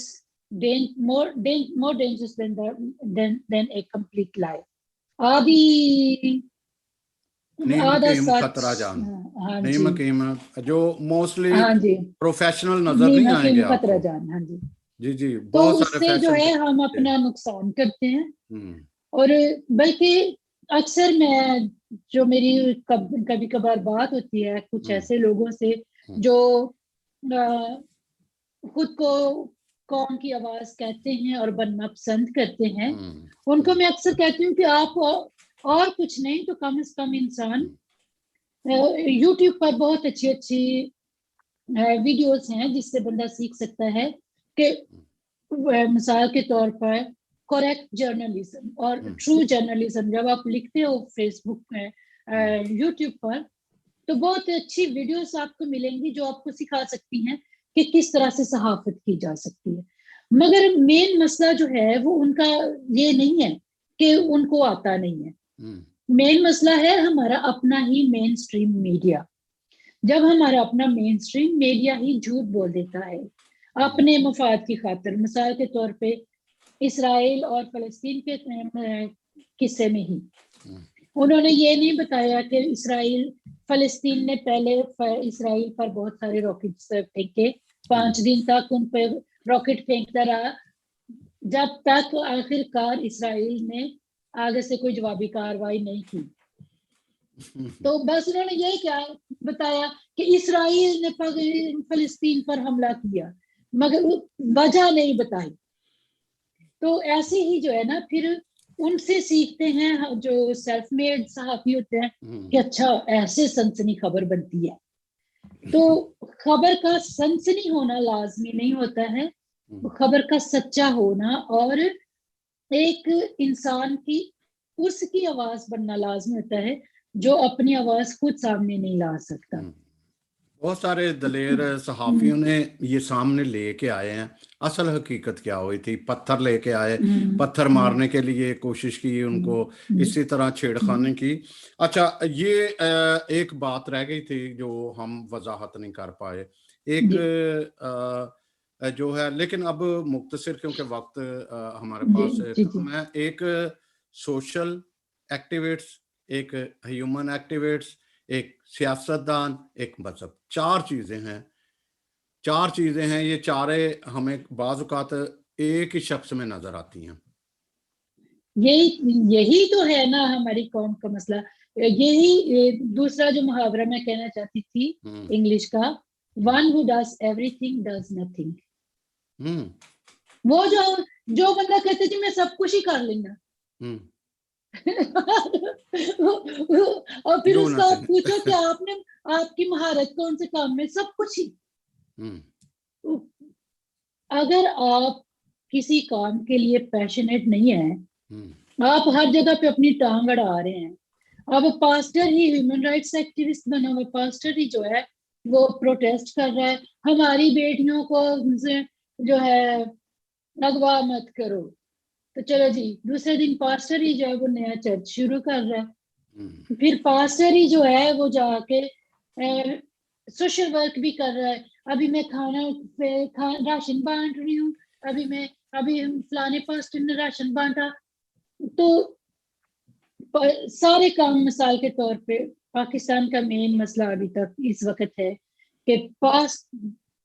more dangerous than a complete lie. نیم خطرہ جان, نیم جو موسٹلی پروفیشنل نظر نہیں آئیں گے آپ کو. ہاں جی جی جی تو اس سے جو ہے ہم اپنا نقصان کرتے ہیں. اور بلکہ اکثر میں جو میری کبھی کبھار بات ہوتی ہے کچھ ایسے لوگوں سے جو خود کو قوم کی آواز کہتے ہیں اور بننا پسند کرتے ہیں, ان کو میں اکثر کہتی ہوں کہ آپ اور کچھ نہیں تو کم از کم انسان یوٹیوب پر بہت اچھی ویڈیوز ہیں جس سے بندہ سیکھ سکتا ہے کہ مثال کے طور پر کریکٹ جرنلزم اور ٹرو جرنلزم جب آپ لکھتے ہو فیس بک میں, یوٹیوب پر, تو بہت اچھی ویڈیوز آپ کو ملیں گی جو آپ کو سکھا سکتی ہیں کہ کس طرح سے صحافت کی جا سکتی ہے. مگر مین مسئلہ جو ہے وہ ان کا یہ نہیں ہے کہ ان کو آتا نہیں ہے, مین مسئلہ ہے ہمارا اپنا ہی مین سٹریم میڈیا. جب ہمارا اپنا مین سٹریم میڈیا ہی جھوٹ بول دیتا ہے اپنے مفاد کی خاطر, مثال کے طور پہ اسرائیل اور فلسطین کے قصے میں ہی انہوں نے یہ نہیں بتایا کہ فلسطین نے پہلے اسرائیل پر بہت سارے راکٹس پھینکے, 5 دن تک ان پہ راکٹ پھینکتا رہا, جب تک آخر کار اسرائیل نے آگے سے کوئی جوابی کاروائی نہیں کی. تو بس انہوں نے یہ کیا بتایا کہ اسرائیل نے فلسطین پر حملہ کیا, مگر وجہ نہیں بتائی. تو ایسے ہی جو ہے نا پھر ان سے سیکھتے ہیں جو سیلف میڈ صحافی ہوتے ہیں کہ اچھا ایسے سنسنی خبر بنتی ہے. تو خبر کا سنسنی ہونا لازمی نہیں ہوتا ہے, خبر کا سچا ہونا اور ایک انسان کی اس کی آواز بننا لازمی ہوتا ہے جو اپنی آواز خود سامنے نہیں لا سکتا. بہت سارے دلیر صحافیوں نے یہ سامنے لے کے آئے ہیں اصل حقیقت کیا ہوئی تھی. پتھر لے کے آئے, پتھر مارنے کے لیے کوشش کی ان کو, اسی طرح چھیڑخانی کی. اچھا یہ ایک بات رہ گئی تھی جو ہم وضاحت نہیں کر پائے, ایک جو ہے, لیکن اب مختصر کیونکہ وقت ہمارے پاس کم ہے. ایک سوشل ایکٹیویسٹ, ایک ہیومن ایکٹیویسٹ, ایک سیاستدان, ایک مذہب. 4 چیزیں ہیں, یہ چارے ہمیں بعض اوقات ایک ہی شخص میں نظر آتی ہیں. یہی تو ہے نا ہماری قوم کا مسئلہ. یہی دوسرا جو محاورہ میں کہنا چاہتی تھی انگلش کا, one who does everything does nothing. وہ جو بندہ کہتے جی میں سب کچھ ہی کر لوں گا, اور پھر اس کا پوچھو کہ آپ کی مہارت کون سے کام میں, سب کچھ ہی. اگر آپ کسی کام کے لیے پیشنیٹ نہیں ہیں, آپ ہر جگہ پہ اپنی ٹانگ اڑا رہے ہیں, اب پاسٹر ہی ہیومن رائٹس ایکٹیوسٹ بنا ہوا, پاسٹر ہی جو ہے وہ پروٹیسٹ کر رہا ہے ہماری بیٹیوں کو جو ہے اغوا مت کرو. تو چلو جی دوسرے دن پاسٹر ہی جو ہے وہ نیا چرچ شروع کر رہا ہے. پھر پاسٹر ہی جو ہے وہ جا کے سوشل ورک بھی کر رہا ہے. ابھی میں راشن بانٹ رہی ہوں, ابھی فلانے پاسٹر نے راشن بانٹا. تو سارے کام مثال کے طور پہ پاکستان کا مین مسئلہ ابھی تک اس وقت ہے کہ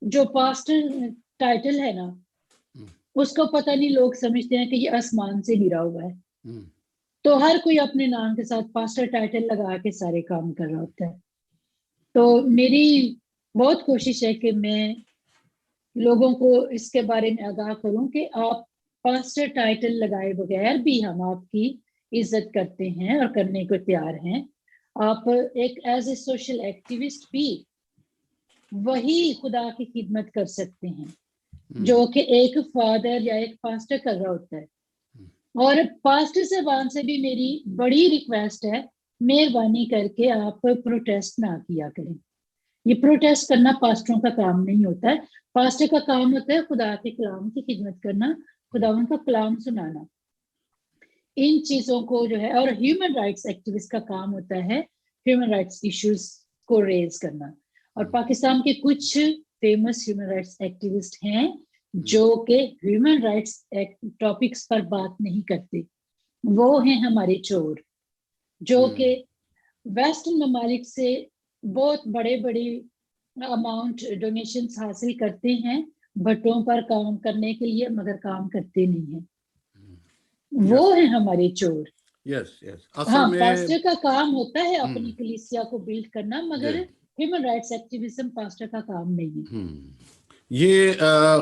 جو پاسٹر ٹائٹل ہے نا اس کو پتہ نہیں, لوگ سمجھتے ہیں کہ یہ آسمان سے گرا ہوا ہے. تو ہر کوئی اپنے نام کے ساتھ پاسٹر ٹائٹل لگا کے سارے کام کر رہا ہوتا ہے. تو میری بہت کوشش ہے کہ میں لوگوں کو اس کے بارے میں آگاہ کروں کہ آپ پاسٹر ٹائٹل لگائے بغیر بھی ہم آپ کی عزت کرتے ہیں اور کرنے کو تیار ہیں. آپ ایک ایز اے سوشل ایکٹیوسٹ بھی وہی خدا کی خدمت کر سکتے ہیں جو کہ ایک فادر یا ایک پاسٹر کر رہا ہوتا ہے. اور پاسٹر صاحبان سے بھی میری بڑی ریکویسٹ ہے, مہربانی کر کے آپ پروٹیسٹ نہ کیا کریں. یہ پروٹیسٹ کرنا پاسٹروں کا کام نہیں ہوتا ہے. پاسٹر کا کام ہوتا ہے خدا کے کلام کی خدمت کرنا, خداوند کا کلام سنانا. ان چیزوں کو جو ہے, اور ہیومن رائٹس ایکٹیوسٹ کا کام ہوتا ہے ہیومن رائٹس ایشوز کو ریز کرنا. اور پاکستان کے کچھ فیمس ہیومن رائٹس ایکٹیوسٹ ہیں جو کہ ہیومن رائٹس ٹاپکس پر بات نہیں کرتے. وہ ہیں ہمارے چور جو کہ ویسٹرن ممالک سے بہت بڑے اماؤنٹ ڈونیشنز حاصل کرتے ہیں بٹوں پر کام کرنے کے لیے, مگر کام کرتے نہیں ہیں. وہ ہیں ہمارے چور. ہاں, پاسٹر کا کام ہوتا ہے اپنی کلیسیا کو بلڈ کرنا, مگر ہیومن رائٹس ایکٹیویزم پاسٹر کا کام نہیں ہے. یہ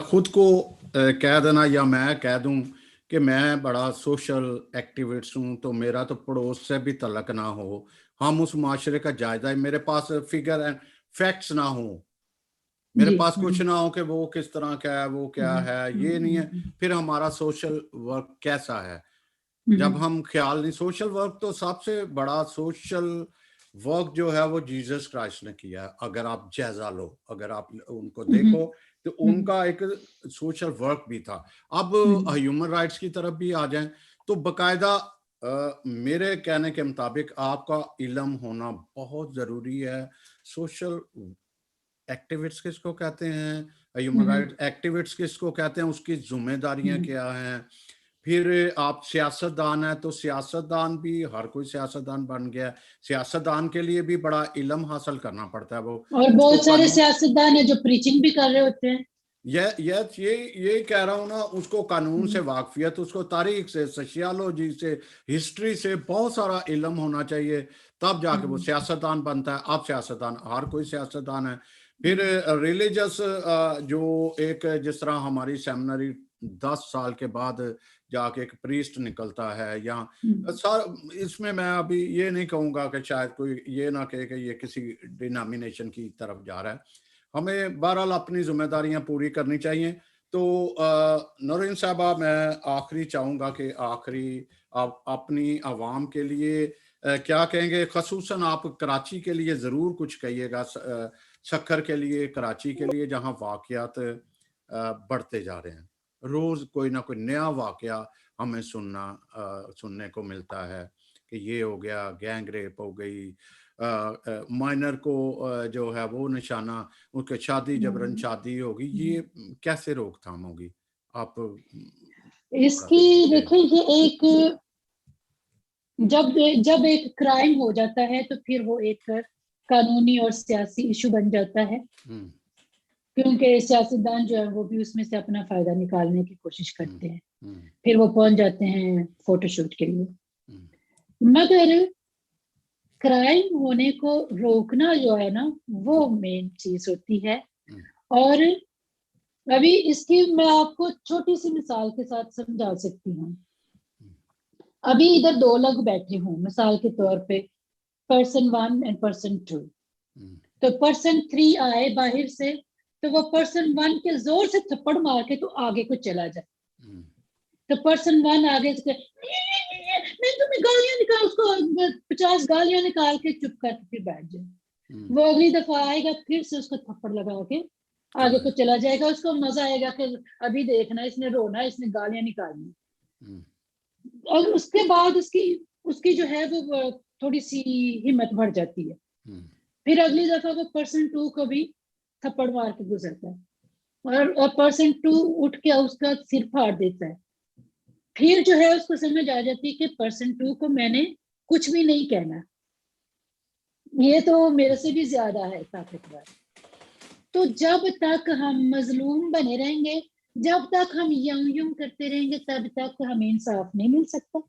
خود کو کہہ دینا یا میں کہہ دوں کہ میں بڑا سوشل ایکٹیوسٹ ہوں تو میرا تو پڑوس سے بھی تعلق نہ ہو, ہم اس معاشرے کا جائزہ, میرے پاس فگر اینڈ فیکٹس نہ ہوں, میرے پاس کچھ نہ ہو کہ وہ کس طرح کا ہے, وہ کیا ہے, یہ نہیں ہے, پھر ہمارا سوشل ورک کیسا ہے. جب ہم خیال نہیں, سوشل ورک تو سب سے بڑا سوشل ورک جو ہے وہ جیزس کرائسٹ نے کیا ہے. اگر آپ جائزہ لو, اگر آپ ان کو دیکھو تو ان کا ایک سوشل ورک بھی تھا. اب ہیومن رائٹس کی طرف بھی آ جائیں تو باقاعدہ میرے کہنے کے مطابق آپ کا علم ہونا بہت ضروری ہے. سوشل ایکٹیوسٹ کس کو کہتے ہیں, ہیومن رائٹ ایکٹیوسٹ کس کو کہتے ہیں, اس کی ذمہ داریاں کیا ہیں. پھر آپ سیاست دان ہیں تو سیاست دان بھی, ہر کوئی سیاست دان بن گیا, سیاست دان کے لیے بھی بڑا علم حاصل کرنا پڑتا ہے. وہ اور بہت سارے سیاست دان ہیں جو پریچنگ بھی کر رہے ہوتے ہیں. یہ کہہ رہا ہوں نا, اس کو قانون سے واقفیت, اس کو تاریخ سے, سوشیالوجی سے, ہسٹری سے بہت سارا علم ہونا چاہیے, تب جا کے وہ سیاستدان بنتا ہے. اب سیاستدان ہر کوئی سیاستدان ہے. پھر ریلیجس جو ایک, جس طرح ہماری سیمنری 10 سال کے بعد جا کے ایک پریسٹ نکلتا ہے, یا اس میں ابھی یہ نہیں کہوں گا کہ شاید کوئی یہ نہ کہے کہ یہ کسی ڈینامینیشن کی طرف جا رہا ہے. ہمیں بہرحال اپنی ذمہ داریاں پوری کرنی چاہیے. تو نورین صاحبہ, میں آخری چاہوں گا کہ آخری آپ اپنی عوام کے لیے کیا کہیں گے, خصوصاً آپ کراچی کے لیے ضرور کچھ کہیے گا, سکھر کے لیے, کراچی کے لیے, جہاں واقعات بڑھتے جا رہے ہیں. روز کوئی نہ کوئی نیا واقعہ ہمیں سننے کو ملتا ہے کہ یہ ہو گیا, گینگ ریپ ہو گئی, مائنر کو جو ہے وہ نشانہ, ان کے شادی جبرن شادی ہوگی. یہ کیسے روک تھام ہوگی؟ آپ اس کی دیکھیں, یہ ایک جب ایک کرائم ہو جاتا ہے تو پھر وہ ایک قانونی اور سیاسی ایشو بن جاتا ہے, کیونکہ سیاستدان جو ہے وہ بھی اس میں سے اپنا فائدہ نکالنے کی کوشش کرتے ہیں. پھر وہ پہنچ جاتے ہیں فوٹو شوٹ کے لیے. مگر کرائم ہونے کو روکنا جو ہے نا, وہ مین چیز ہوتی ہے. اور ابھی اس کی میں آپ کو چھوٹی سی مثال کے ساتھ سمجھا سکتی ہوں. ابھی ادھر 2 لوگ بیٹھے ہوں مثال کے طور پہ, پرسن 1 اینڈ پرسن 2. تو پرسن 3 آئے باہر سے, تو وہ پرسن 1 کے زور سے تھپڑ مار کے تو آگے کو چلا جائے. تو پرسن 1 آگے سے میں تمہیں گالیاں نکال, اس کو 50 گالیاں نکال کے چپ کر کے پھر بیٹھ جائے. وہ اگلی دفعہ آئے گا پھر سے اس کو تھپڑ لگا کے آگے کو چلا جائے گا. اس کو مزہ آئے گا کہ ابھی دیکھنا اس نے رونا, اس نے گالیاں نکالنی. اور اس کے بعد اس کی جو ہے وہ تھوڑی سی ہمت بڑھ جاتی ہے. پھر اگلی دفعہ وہ پرسن 2 کو بھی تھپڑ مار کے گزرتا ہے اور پرسن 2 اٹھ کے اس کا سر پھاڑ دیتا ہے. پھر جو ہے اس کو سمجھ آ جاتی ہے کہ پرسن 2 کو میں نے کچھ بھی نہیں کہنا, یہ تو میرے سے بھی زیادہ ہے طاقتور. تو جب تک ہم مظلوم بنے رہیں گے, جب تک ہم یوں کرتے رہیں گے, تب تک ہمیں انصاف نہیں مل سکتا.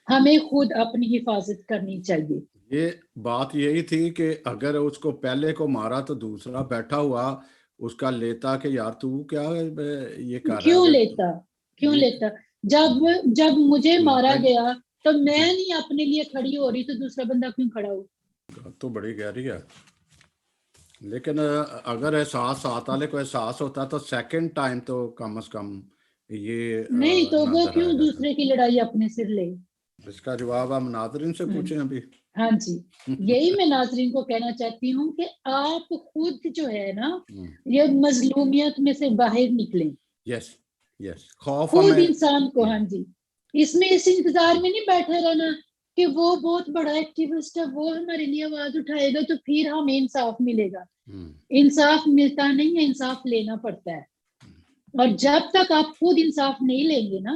ہمیں خود اپنی حفاظت کرنی چاہیے. یہ بات یہی تھی کہ اگر اس کو پہلے کو مارا تو دوسرا بیٹھا ہوا اس کا لیتا کہ یار تو کیا یہ کر رہا ہے, کیوں لیتا. جب مجھے مارا گیا تو میں نہیں اپنے لیے کھڑی ہو رہی تو دوسرا بندہ کیوں کھڑا ہو. تو بڑی گہری ہے. لیکن اگر احساس ساتھ والے کو احساس ہوتا تو سیکنڈ ٹائم تو کم از کم یہ نہیں تو وہ کیوں دوسرے کی لڑائی اپنے سر لے. اس کا جواب ہم ناظرین سے پوچھیں ابھی. ہاں جی, یہی میں ناظرین کو کہنا چاہتی ہوں کہ آپ خود جو ہے نا یہ مظلومیت میں سے باہر نکلیں. یس خوف خود انسان کو, ہاں جی, اس میں اس انتظار میں نہیں بیٹھے رہنا کہ وہ بہت بڑا ایکٹیوسٹ ہے, وہ ہمارے لیے آواز اٹھائے گا تو پھر ہمیں انصاف ملے گا. انصاف ملتا نہیں ہے, انصاف لینا پڑتا ہے. اور جب تک آپ خود انصاف نہیں لیں گے نا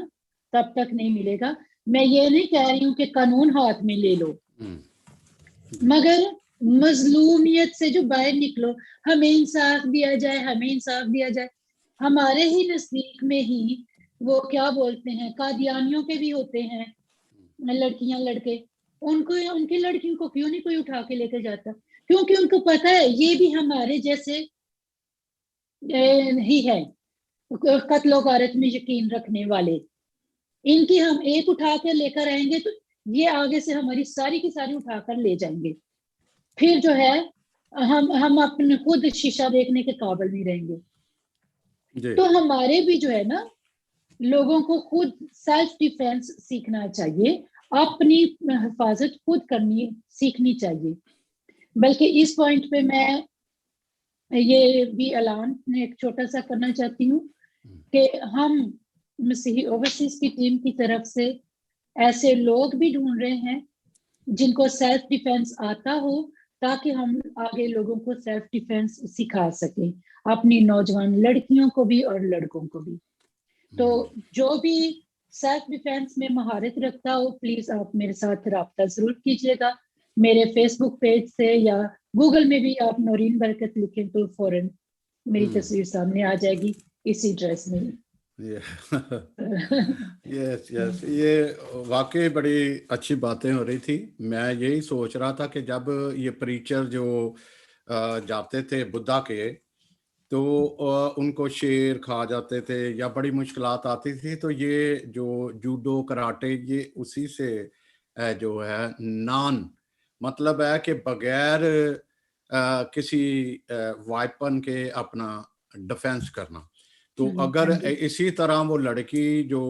تب تک نہیں ملے گا. میں یہ نہیں کہہ رہی ہوں کہ قانون ہاتھ میں لے لو, مگر مظلومیت سے جو باہر نکلو, ہمیں انصاف دیا جائے, ہمیں انصاف دیا جائے. ہمارے ہی نزدیک میں ہی وہ کیا بولتے ہیں قادیانیوں کے بھی ہوتے ہیں لڑکیاں لڑکے, ان کی لڑکیوں کو کیوں نہیں کوئی اٹھا کے لے کے جاتا, کیونکہ ان کو پتا ہے یہ بھی ہمارے جیسے ہی ہے قتل و غارت میں یقین رکھنے والے. ان کی ہم ایک اٹھا کے لے کر آئیں گے تو یہ آگے سے ہماری ساری کی ساری اٹھا کر لے جائیں گے. پھر جو ہے ہم اپنے خود شیشہ دیکھنے کے قابل نہیں رہیں گے. تو ہمارے بھی جو ہے نا لوگوں کو خود سیلف ڈیفینس سیکھنا چاہیے, اپنی حفاظت خود کرنی سیکھنی چاہیے. بلکہ اس پوائنٹ پہ میں یہ بھی اعلان ایک چھوٹا سا کرنا چاہتی ہوں کہ ہم مسیحی اوورسیز کی ٹیم کی طرف سے ایسے لوگ بھی ڈھونڈ رہے ہیں جن کو سیلف ڈیفینس آتا ہو, تاکہ ہم آگے لوگوں کو سیلف ڈیفینس سکھا سکیں, اپنی نوجوان لڑکیوں کو بھی اور لڑکوں کو بھی. تو جو بھی سیلف ڈیفینس میں مہارت رکھتا ہو پلیز آپ میرے ساتھ رابطہ ضرور کیجیے گا. میرے فیس بک پیج سے یا گوگل میں بھی آپ نورین برکت لکھیں تو فوراً میری تصویر سامنے آ جائے گی اسی ڈریس میں. یس یہ واقعی بڑی اچھی باتیں ہو رہی تھی. میں یہی سوچ رہا تھا کہ جب یہ پریچر جو جاتے تھے بدھا کے تو ان کو شیر کھا جاتے تھے یا بڑی مشکلات آتی تھی, تو یہ جو جوڈو کراٹے یہ اسی سے جو ہے نان مطلب ہے کہ بغیر کسی وائپن کے اپنا ڈیفینس کرنا. تو اگر اسی طرح وہ لڑکی جو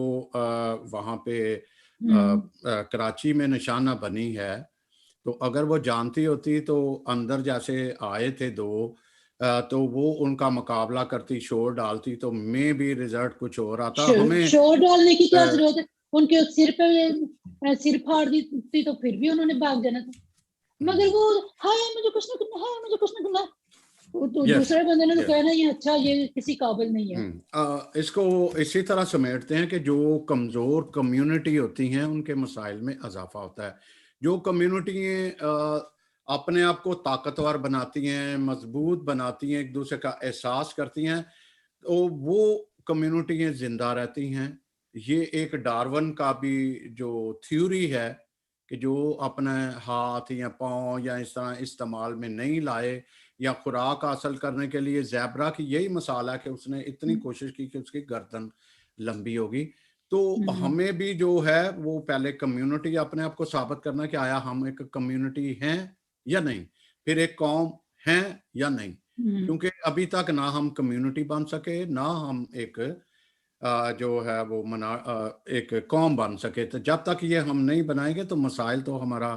وہاں پہ کراچی میں نشانہ بنی ہے, تو اگر وہ جانتی ہوتی تو اندر جیسے آئے تھے دو, تو وہ ان کا مقابلہ کرتی, شور ڈالتی, تو میں بھی رزلٹ کچھ اور آتا. ہمیں شور ڈالنے کی کیا ضرورت ہے, ان کے سر پہ سر پھاڑ دی تو پھر بھی انہوں نے بھاگ جانا تھا. مگر وہ ہائے مجھے کچھ نہ کرنا, ہائے مجھے کچھ نہ کرنا, تو دوسرے بندے نے تو کہنا یہ اچھا یہ کسی قابل نہیں ہے. اس کو اسی طرح سمیٹتے ہیں کہ جو کمزور کمیونٹی ہوتی ہیں ان کے مسائل میں اضافہ ہوتا ہے. جو کمیونٹی اپنے آپ کو طاقتور بناتی ہیں, مضبوط بناتی ہیں, ایک دوسرے کا احساس کرتی ہیں, تو وہ کمیونٹیاں زندہ رہتی ہیں. یہ ایک ڈارون کا بھی جو تھیوری ہے کہ جو اپنے ہاتھ یا پاؤں یا اس طرح استعمال میں نہیں لائے یا خوراک حاصل کرنے کے لیے, زیبرا کی یہی مثال ہے کہ اس نے اتنی کوشش کی کہ اس کی گردن لمبی ہوگی. تو ہمیں بھی جو ہے وہ پہلے کمیونٹی اپنے آپ کو ثابت کرنا کہ آیا ہم ایک کمیونٹی ہیں یا نہیں, پھر ایک قوم ہیں یا نہیں, کیونکہ ابھی تک نہ ہم کمیونٹی بن سکے نہ ہم ایک جو ہے وہ ایک قوم بن سکے. تو جب تک یہ ہم نہیں بنائیں گے تو مسائل تو ہمارا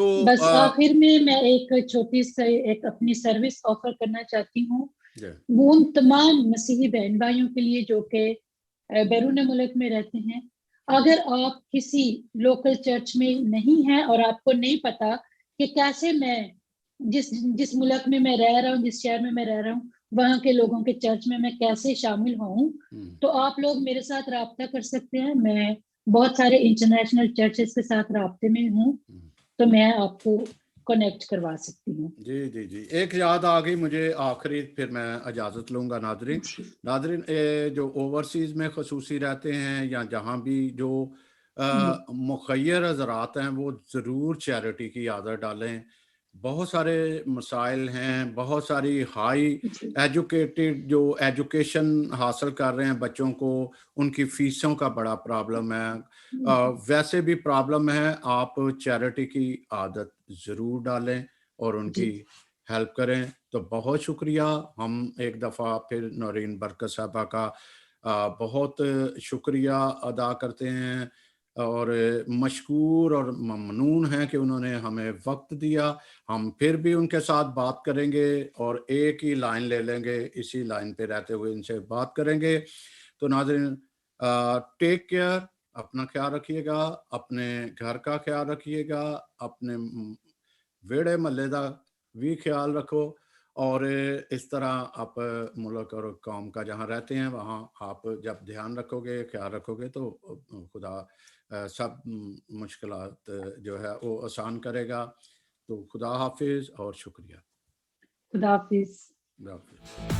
تو بس آخر میں میں ایک چھوٹی سی ایک اپنی سروس آفر کرنا چاہتی ہوں وہ ان تمام مسیحی بہن بھائیوں کے لیے جو کہ بیرون ملک میں رہتے ہیں. اگر آپ کسی لوکل چرچ میں نہیں ہیں اور آپ کو نہیں پتا کہ کیسے میں جس ملک میں میں رہ رہا ہوں، جس شہر میں رہ رہا ہوں، وہاں کے لوگوں کے چرچ میں کیسے شامل ہوں، تو آپ لوگ میرے ساتھ رابطہ کر سکتے ہیں. میں بہت سارے انٹرنیشنل چرچز کے ساتھ رابطے میں ہوں، تو میں آپ کو کنیکٹ کروا سکتی ہوں. جی ایک یاد آ گئی مجھے آخری، پھر میں اجازت لوں گا. ناظرین جو اوورسیز میں خصوصی رہتے ہیں یا جہاں بھی جو مخیر حضرات ہیں وہ ضرور چیریٹی کی عادت ڈالیں. بہت سارے مسائل ہیں، بہت ساری ہائی ایجوکیٹڈ جو ایجوکیشن حاصل کر رہے ہیں بچوں کو، ان کی فیسوں کا بڑا پرابلم ہے. ویسے بھی پرابلم ہے. آپ چیریٹی کی عادت ضرور ڈالیں اور ان کی ہیلپ کریں. تو بہت شکریہ. ہم ایک دفعہ پھر نورین برکت صاحبہ کا بہت شکریہ ادا کرتے ہیں اور مشکور اور ممنون ہیں کہ انہوں نے ہمیں وقت دیا. ہم پھر بھی ان کے ساتھ بات کریں گے اور ایک ہی لائن لے لیں گے، اسی لائن پہ رہتے ہوئے ان سے بات کریں گے. تو ناظرین ٹیک کیئر، اپنا خیال رکھیے گا، اپنے گھر کا خیال رکھیے گا، اپنے ویڑے محلے کا بھی خیال رکھو، اور اس طرح آپ ملک اور قوم کا جہاں رہتے ہیں وہاں آپ جب دھیان رکھو گے، خیال رکھو گے، تو خدا سب مشکلات جو ہے وہ آسان کرے گا. تو خدا حافظ اور شکریہ. خدا حافظ. خدا حافظ.